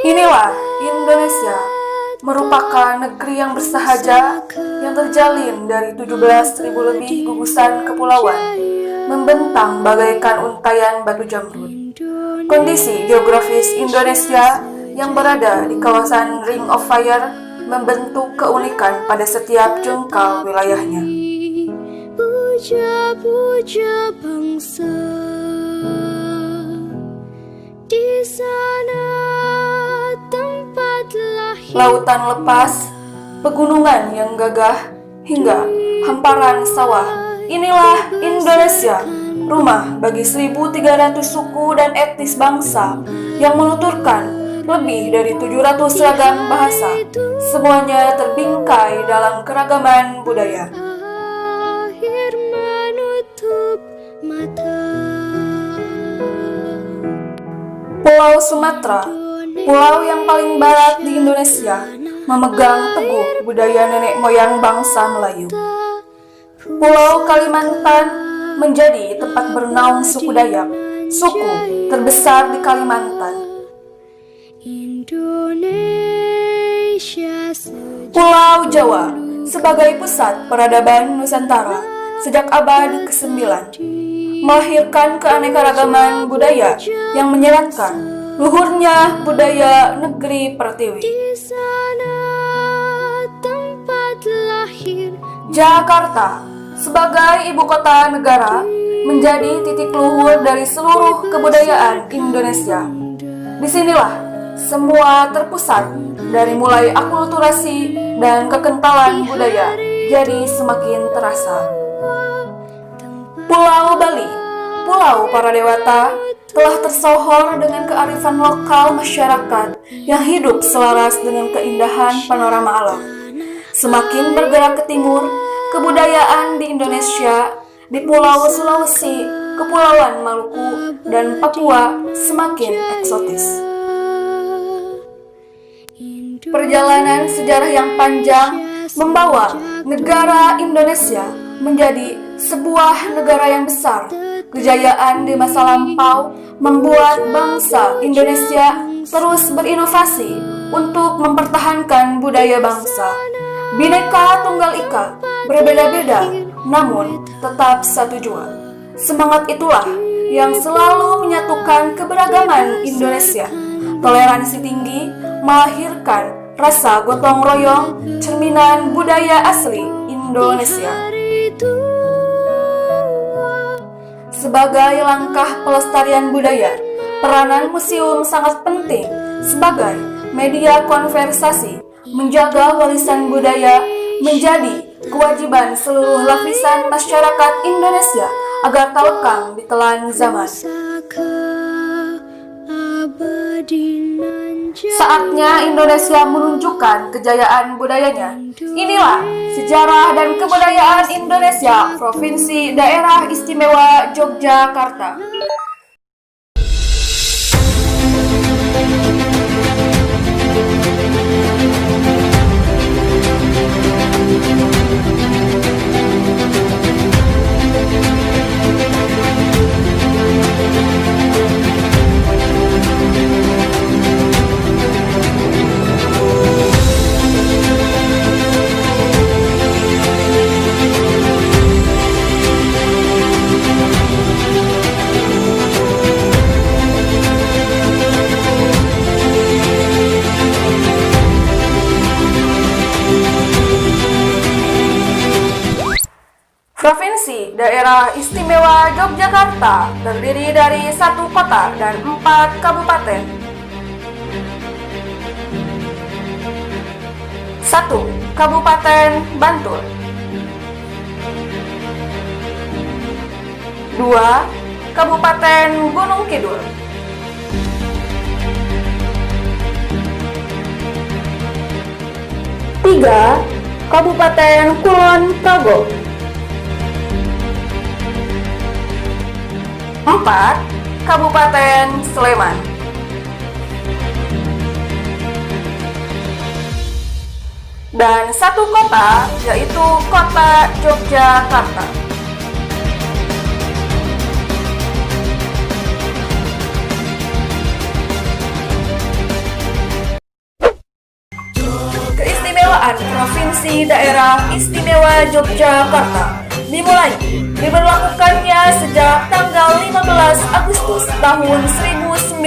Inilah Indonesia, merupakan negeri yang bersahaja yang terjalin dari 17.000 lebih gugusan kepulauan, membentang bagaikan untayan batu jamrut. Kondisi geografis Indonesia yang berada di kawasan Ring of Fire membentuk keunikan pada setiap jengkal wilayahnya. Puja-puja bangsa di sana tempat lahir. Lautan lepas, pegunungan yang gagah, hingga hamparan sawah. Inilah Indonesia, rumah bagi 1.300 suku dan etnis bangsa yang menuturkan lebih dari 700 ragam bahasa. Semuanya terbingkai dalam keragaman budaya. Akhir menutup mata. Pulau Sumatera, pulau yang paling barat di Indonesia, memegang teguh budaya nenek moyang bangsa Melayu. Pulau Kalimantan menjadi tempat bernaung suku Dayak, suku terbesar di Kalimantan. Indonesia Pulau Jawa sebagai pusat peradaban Nusantara sejak abad ke-9, melahirkan keanekaragaman budaya yang menyeratkan luhurnya budaya negeri Pertiwi. di sana tempat lahir. Jakarta sebagai ibu kota negara menjadi titik luhur dari seluruh kebudayaan Indonesia. Disinilah semua terpusat, dari mulai akulturasi dan kekentalan budaya jadi semakin terasa. Pulau Bali, pulau para dewata, telah tersohor dengan kearifan lokal masyarakat yang hidup selaras dengan keindahan panorama alam. Semakin bergerak ke timur, kebudayaan di Indonesia, di Pulau Sulawesi, Kepulauan Maluku, dan Papua semakin eksotis. Perjalanan sejarah yang panjang membawa negara Indonesia menjadi sebuah negara yang besar. Kejayaan di masa lampau membuat bangsa Indonesia terus berinovasi untuk mempertahankan budaya bangsa. Bhinneka Tunggal Ika, berbeda-beda namun tetap satu jua. Semangat itulah yang selalu menyatukan keberagaman Indonesia. Toleransi tinggi melahirkan rasa gotong royong, cerminan budaya asli Indonesia. Sebagai langkah pelestarian budaya, peranan museum sangat penting sebagai media konversasi. Menjaga warisan budaya menjadi kewajiban seluruh lapisan masyarakat Indonesia agar tak lekang ditelan zaman. Saatnya Indonesia menunjukkan kejayaan budayanya. Inilah sejarah dan kebudayaan Indonesia, Provinsi Daerah Istimewa Yogyakarta. Provinsi Daerah Istimewa Yogyakarta terdiri dari 1 kota dan 4 kabupaten. 1. Kabupaten Bantul. 2. Kabupaten Gunung Kidul. 3. Kabupaten Kulon Progo. 4. Kabupaten Sleman. Dan 1 kota, yaitu Kota Yogyakarta. Provinsi Daerah Istimewa Yogyakarta dimulai diberlakukannya sejak tanggal 15 Agustus tahun 1950.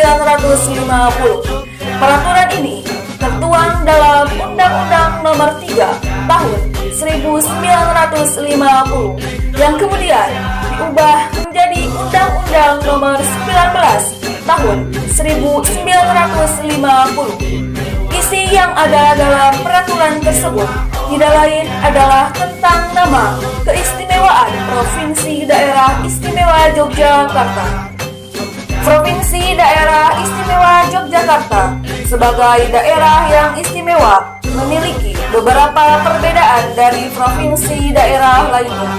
Peraturan ini tertuang dalam Undang-Undang Nomor 3 Tahun 1950 yang kemudian diubah menjadi Undang-Undang Nomor 19 Tahun 1950. Isi yang ada dalam peraturan tersebut tidak lain adalah tentang nama keistimewaan Provinsi Daerah Istimewa Yogyakarta. Provinsi Daerah Istimewa Yogyakarta sebagai daerah yang istimewa memiliki beberapa perbedaan dari provinsi daerah lainnya.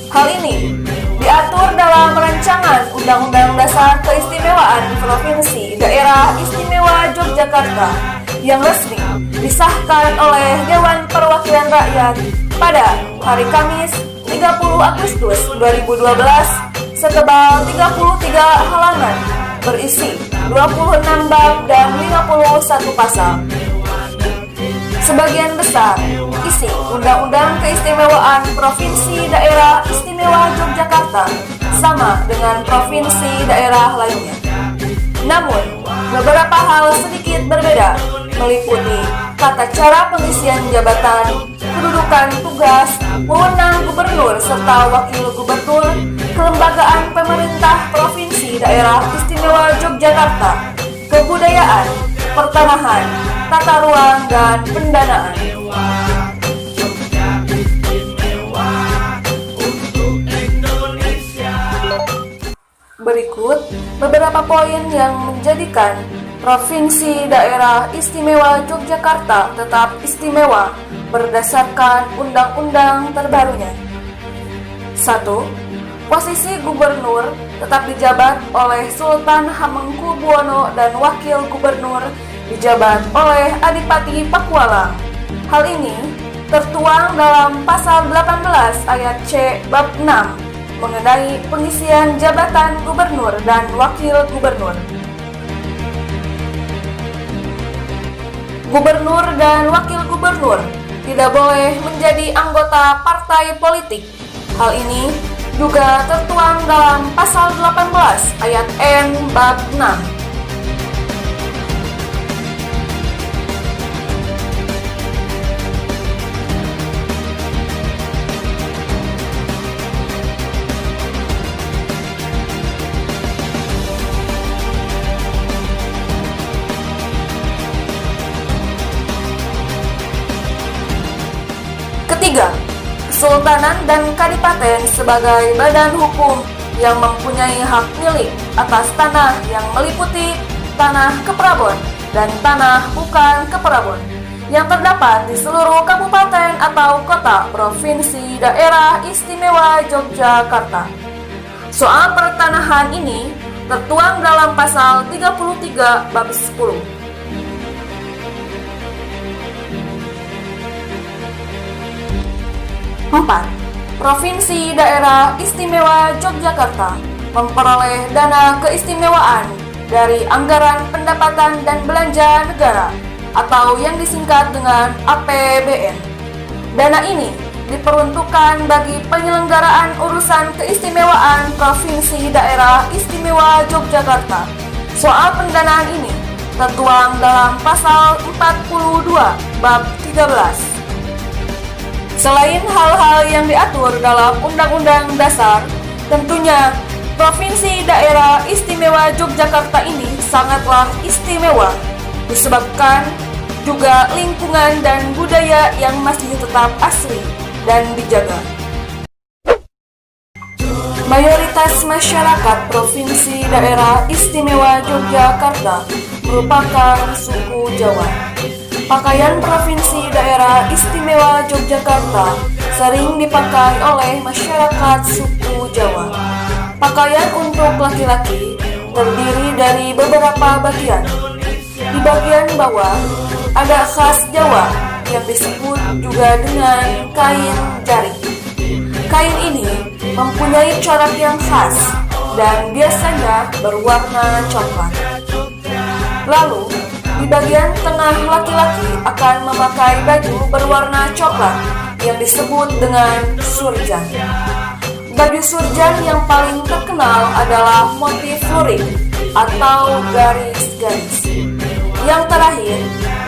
Hal ini diatur dalam Rancangan Undang-Undang Dasar Keistimewaan Provinsi Daerah Istimewa Yogyakarta yang resmi disahkan oleh Dewan Perwakilan Rakyat pada hari Kamis 30 Agustus 2012 setebal 33 halaman berisi 26 bab dan 51 pasal. Sebagian besar isi Undang-Undang Keistimewaan Provinsi Daerah Istimewa Yogyakarta sama dengan provinsi daerah lainnya. Namun, beberapa hal sedikit berbeda, meliputi tata cara pengisian jabatan, kedudukan tugas, wewenang gubernur serta wakil gubernur, kelembagaan pemerintah Provinsi Daerah Istimewa Yogyakarta, kebudayaan, pertanahan, tata ruang, dan pendanaan. Berikut beberapa poin yang menjadikan Provinsi Daerah Istimewa Yogyakarta tetap istimewa berdasarkan undang-undang terbarunya. 1. Posisi gubernur tetap dijabat oleh Sultan Hamengkubuwono dan wakil gubernur dijabat oleh Adipati Pakualang. Hal ini tertuang dalam pasal 18 ayat C bab 6 mengenai pengisian jabatan gubernur dan wakil gubernur. Gubernur dan wakil gubernur tidak boleh menjadi anggota partai politik. Hal ini juga tertuang dalam pasal 18 ayat N bab 6. Ketiga, Kesultanan dan Kadipaten sebagai badan hukum yang mempunyai hak milik atas tanah yang meliputi tanah keprabon dan tanah bukan keprabon yang terdapat di seluruh kabupaten atau kota Provinsi Daerah Istimewa Yogyakarta. Soal pertanahan ini tertuang dalam pasal 33 bab 10. 4. Provinsi Daerah Istimewa Yogyakarta memperoleh dana keistimewaan dari Anggaran Pendapatan dan Belanja Negara atau yang disingkat dengan APBN. Dana ini diperuntukkan bagi penyelenggaraan urusan keistimewaan Provinsi Daerah Istimewa Yogyakarta. Soal pendanaan ini tertuang dalam pasal 42 bab 13. Selain hal-hal yang diatur dalam Undang-Undang Dasar, tentunya Provinsi Daerah Istimewa Yogyakarta ini sangatlah istimewa, disebabkan juga lingkungan dan budaya yang masih tetap asli dan dijaga. Mayoritas masyarakat Provinsi Daerah Istimewa Yogyakarta merupakan suku Jawa. Pakaian Provinsi Daerah Istimewa Yogyakarta sering dipakai oleh masyarakat suku Jawa. Pakaian untuk laki-laki terdiri dari beberapa bagian. Di bagian bawah ada khas Jawa yang disebut juga dengan kain jarik. Kain ini mempunyai corak yang khas dan biasanya berwarna coklat. Lalu, di Di bagian tengah laki-laki akan memakai baju berwarna coklat yang disebut dengan surjan. Baju surjan yang paling terkenal adalah motif lurik atau garis-garis. Yang terakhir,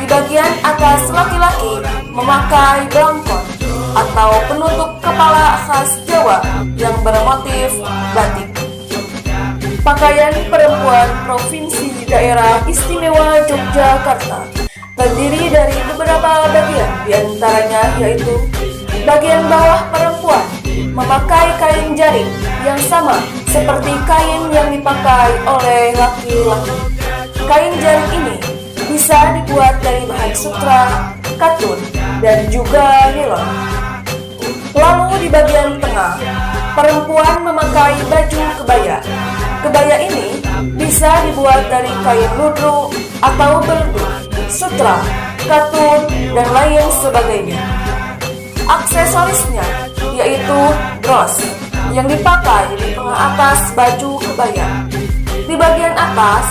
di bagian atas laki-laki memakai belangkon atau penutup kepala khas Jawa yang bermotif batik. Pakaian perempuan Provinsi Daerah Istimewa Yogyakarta terdiri dari beberapa bagian, diantaranya yaitu bagian bawah perempuan memakai kain jaring yang sama seperti kain yang dipakai oleh laki-laki. Kain jaring ini bisa dibuat dari bahan sutra, katun, dan juga nilon. Lalu di bagian tengah, perempuan memakai baju kebaya. Kebaya ini bisa dibuat dari kain ludruk atau beludru, sutra, katun, dan lain sebagainya. Aksesorisnya yaitu bros yang dipakai di tengah atas baju kebaya. Di bagian atas,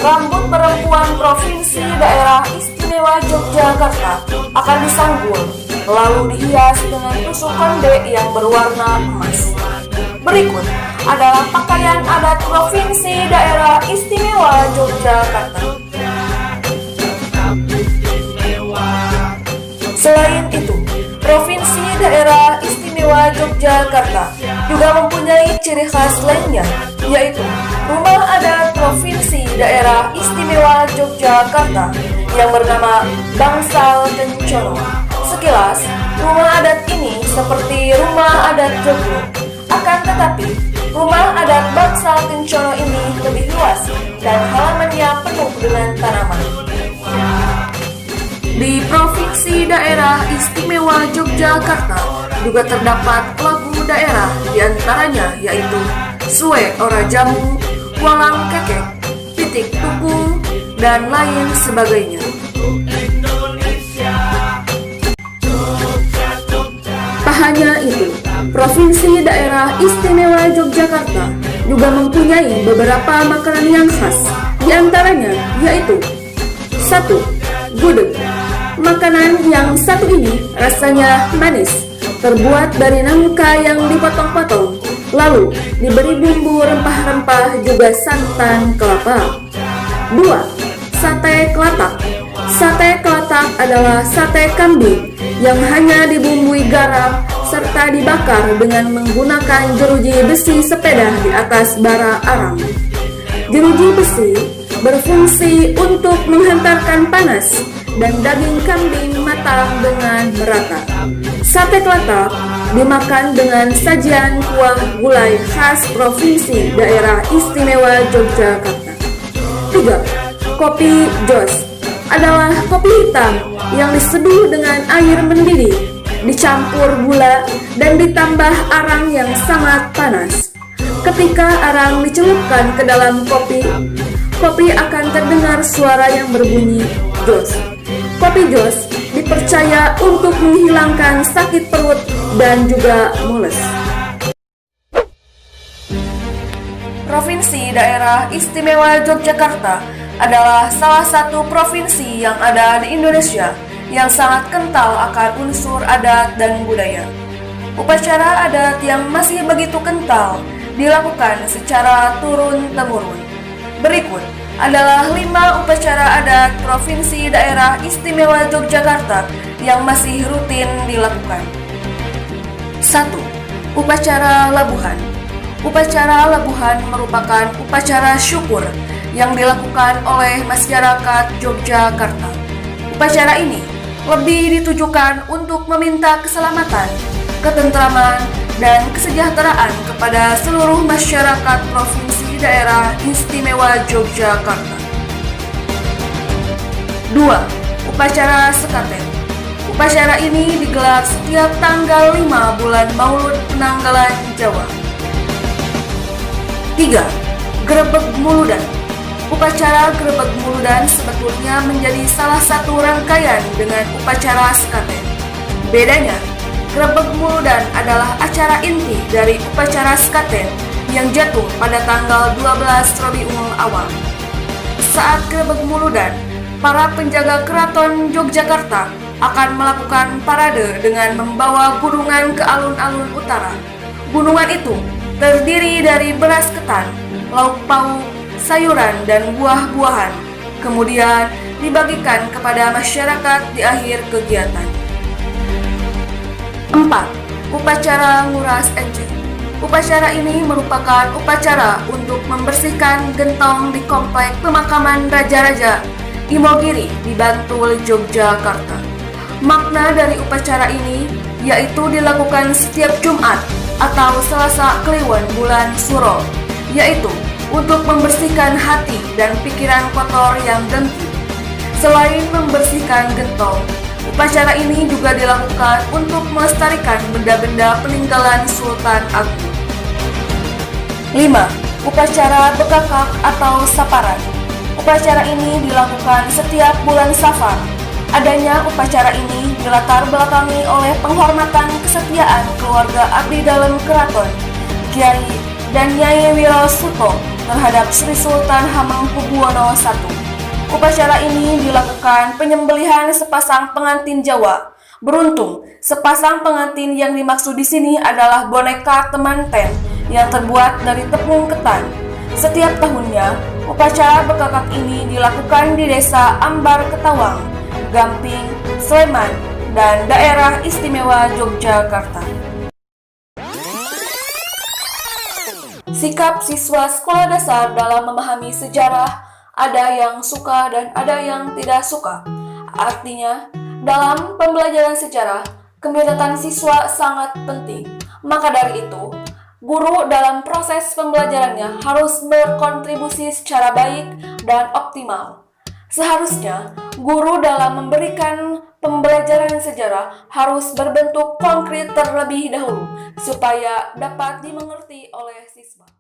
rambut perempuan Provinsi Daerah Istimewa Yogyakarta akan disanggul, lalu dihias dengan tusuk konde yang berwarna emas. Berikut adalah pakaian adat Provinsi Daerah Istimewa Yogyakarta. Selain itu, Provinsi Daerah Istimewa Yogyakarta juga mempunyai ciri khas lainnya, yaitu rumah adat Provinsi Daerah Istimewa Yogyakarta yang bernama Bangsal Kencana. Sekilas, rumah adat ini seperti rumah adat Joglo. Akan tetapi, rumah adat Bangsal Kencana ini lebih luas dan halamannya penuh dengan tanaman. Di Provinsi Daerah Istimewa Yogyakarta juga terdapat lagu daerah, diantaranya yaitu Suwe Ora Jamu, Walang Kekek, Pitik Tuku, dan lain sebagainya. Tak hanya itu, Provinsi Daerah Istimewa Yogyakarta juga mempunyai beberapa makanan yang khas, diantaranya yaitu 1. Gudeg. Makanan yang satu ini rasanya manis, terbuat dari nangka yang dipotong-potong, lalu diberi bumbu rempah-rempah juga santan kelapa. 2. Sate kelatak. Sate kelatak adalah sate kambing yang hanya dibumbui garam serta dibakar dengan menggunakan jeruji besi sepeda di atas bara arang. Jeruji besi berfungsi untuk menghantarkan panas dan daging kambing matang dengan merata. Sate kelatak dimakan dengan sajian kuah gulai khas Provinsi Daerah Istimewa Yogyakarta. 3. Kopi jos adalah kopi hitam yang diseduh dengan air mendidih, dicampur gula, dan ditambah arang yang sangat panas. Ketika arang dicelupkan ke dalam kopi, kopi akan terdengar suara yang berbunyi jos. Kopi jos dipercaya untuk menghilangkan sakit perut dan juga mules. Provinsi Daerah Istimewa Yogyakarta adalah salah satu provinsi yang ada di Indonesia yang sangat kental akan unsur adat dan budaya. Upacara adat yang masih begitu kental dilakukan secara turun-temurun. Berikut adalah 5 upacara adat Provinsi Daerah Istimewa Yogyakarta yang masih rutin dilakukan. 1. Upacara Labuhan. Upacara Labuhan merupakan upacara syukur yang dilakukan oleh masyarakat Yogyakarta. Upacara ini lebih ditujukan untuk meminta keselamatan, ketentraman, dan kesejahteraan kepada seluruh masyarakat Provinsi Daerah Istimewa Yogyakarta. 2. Upacara Sekaten. Upacara ini digelar setiap tanggal 5 bulan Maulud Penanggalan Jawa. 3. Grebeg Muludan. Upacara Grebeg Muludan sebetulnya menjadi salah satu rangkaian dengan upacara Sekaten. Bedanya, Grebeg Muludan adalah acara inti dari upacara Sekaten yang jatuh pada tanggal 12 Rabiul Awal. Saat Grebeg Muludan, para penjaga keraton Yogyakarta akan melakukan parade dengan membawa gunungan ke alun-alun utara. Gunungan itu terdiri dari beras ketan, lauk pauk, sayuran, dan buah-buahan. Kemudian dibagikan kepada masyarakat di akhir kegiatan. 4. Upacara nguras enci. Upacara ini merupakan upacara untuk membersihkan gentong di komplek pemakaman Raja-Raja Imogiri di Bantul, Yogyakarta. Makna dari upacara ini yaitu dilakukan setiap Jumat atau Selasa Kliwon bulan Suro, yaitu untuk membersihkan hati dan pikiran kotor yang dengki. Selain membersihkan gentong, upacara ini juga dilakukan untuk melestarikan benda-benda peninggalan Sultan Agung. 5. Upacara bekakak atau saparan. Upacara ini dilakukan setiap bulan Safar. Adanya upacara ini dilatar belakangi oleh penghormatan kesetiaan keluarga abdi dalam keraton, Kiai dan Nyai Wiro Suto terhadap Sri Sultan Hamengkubuwono I. Upacara ini dilakukan penyembelihan sepasang pengantin Jawa. Beruntung, sepasang pengantin yang dimaksud di sini adalah boneka temanten yang terbuat dari tepung ketan. Setiap tahunnya, upacara bekakak ini dilakukan di Desa Ambar Ketawang, Gamping, Sleman, dan Daerah Istimewa Yogyakarta. Sikap siswa sekolah dasar dalam memahami sejarah ada yang suka dan ada yang tidak suka. Artinya, dalam pembelajaran sejarah, keminatan siswa sangat penting. Maka dari itu, guru dalam proses pembelajarannya harus berkontribusi secara baik dan optimal. Seharusnya, guru dalam memberikan pembelajaran sejarah harus berbentuk konkret terlebih dahulu, supaya dapat dimengerti oleh siswa.